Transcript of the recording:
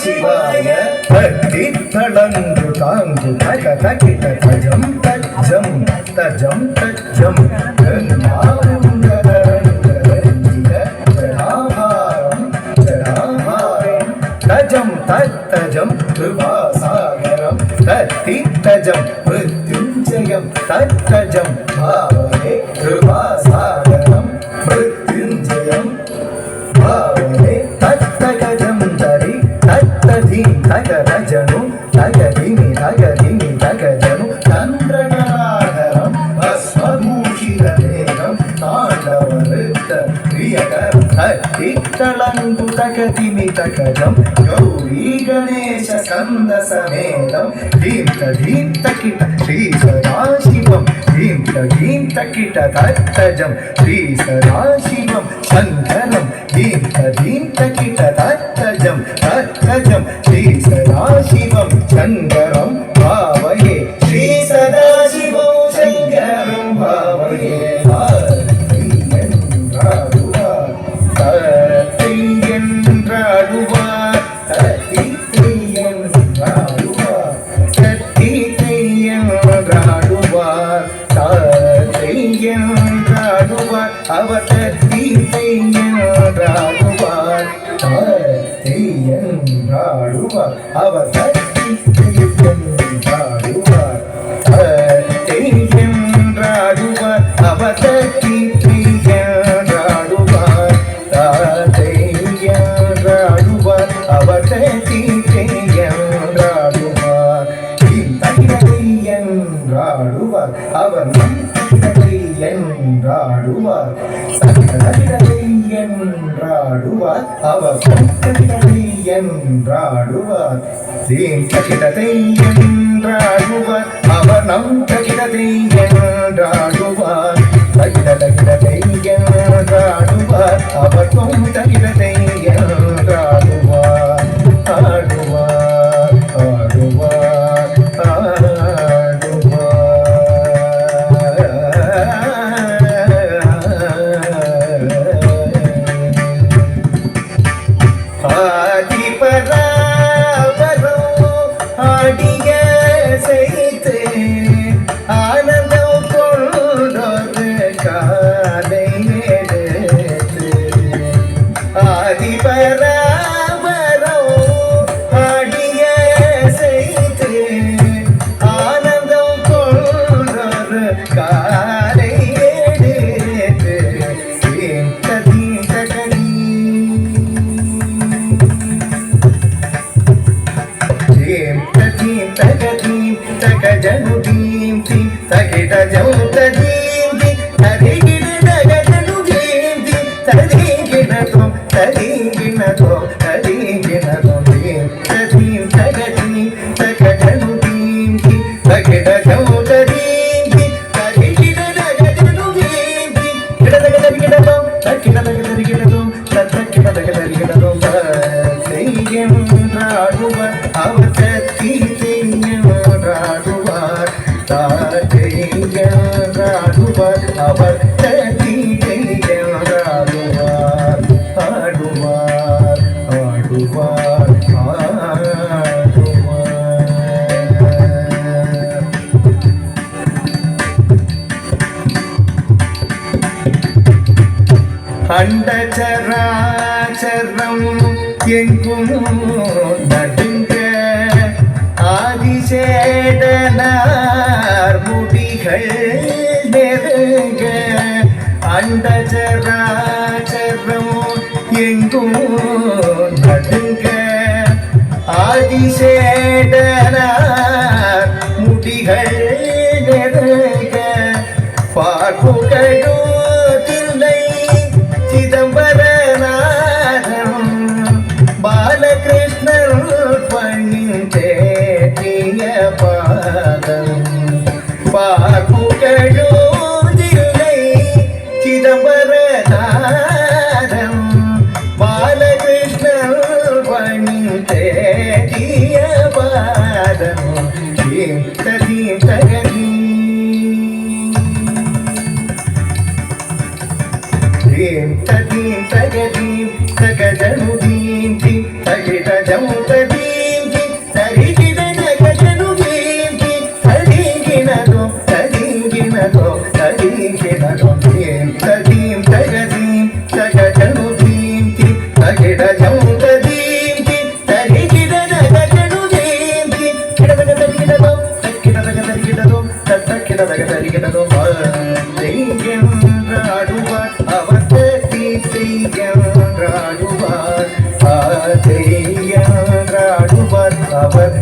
சிவாய தட்டி தளங்கு தாங்கு தக தகிட தஜம் தஜம் தஜம் தஜம் தஜம் தத்தஜம் கிருபாசாகரம் தத்தி தஜம் மிருத்யுஞ்சயம் தத்தஜம் பாவனே கிருபாசாகரம் மிருத்யுஞ்சயம் பாவனே தத்தகஜம் தரி தத்ததீம் தகரஜனு தகதிமி தகதிமி தகஜனு சந்திரகராகரம் பஸ்மபூஷிதேகம் தாண்டவருத்த பிரியகரம் தளங்கு தகதிமி தகஜம் கௌரி கணேச ஸ்கந்த சமேதம் தீம் தீம் தகிட ஸ்ரீ சதாசிவம் தீம் தீம் தகிட தத்தஜம் ஸ்ரீ சதாசிவம் சங்கரம் தீம் தீம் தகிட தத்தஜம் தத்தஜம் ஸ்ரீ சதாசிவம் சங்கரம் பாவயே ஸ்ரீ சதாசிவம் சங்கரம் பாவயே அவர் தீயாடுவார் அவர் தீயாடுவார் அவர் தீயாடுவார் அவர் தீயாடுவார் என்றாடுவார் அவர் என்றாடுவார் என்றாடுவார் அவர் என்றாடுவார் தீம் தகிடத்தை என்றாடுவார் அவர் நம் தகிடத்தை என்றாடுவார் தகிட தகிடத்தை என்றாடுவார் அவர் தொம் தகிடத்தை என்றாடுவார் ஆடுவார் ஆடுவார் அவர் ஆடுவார் ஆடுவார் அண்டச்சராச்சரம் எங்கும் நடுங்க ஆதிசேடனார் முடிகள் நெருங்க அண்டச்சராச்சரம் எங்கும் நடுங்க ஆதிசேடனார் முடிகள் நெருங்க பார்ப்புகளோ சிதம்பரநாதம் பாலகிருஷ்ணன் பணிந்தேற்றிய பாதம் பார்ப்புகளோ தில்லை சிதம்பரநாதம் பாலகிருஷ்ணன் பணிந்தேற்றிய பாதம் தீ தகதி தகதீம் தகஜனு தீம் தகிட ஜம் தகி தகிடதும் தத்தக்கிட தகதறிகிடதும் என்றாடுவார் அவர் தீ என்றாடுவார் என்றாடுவார் அவர்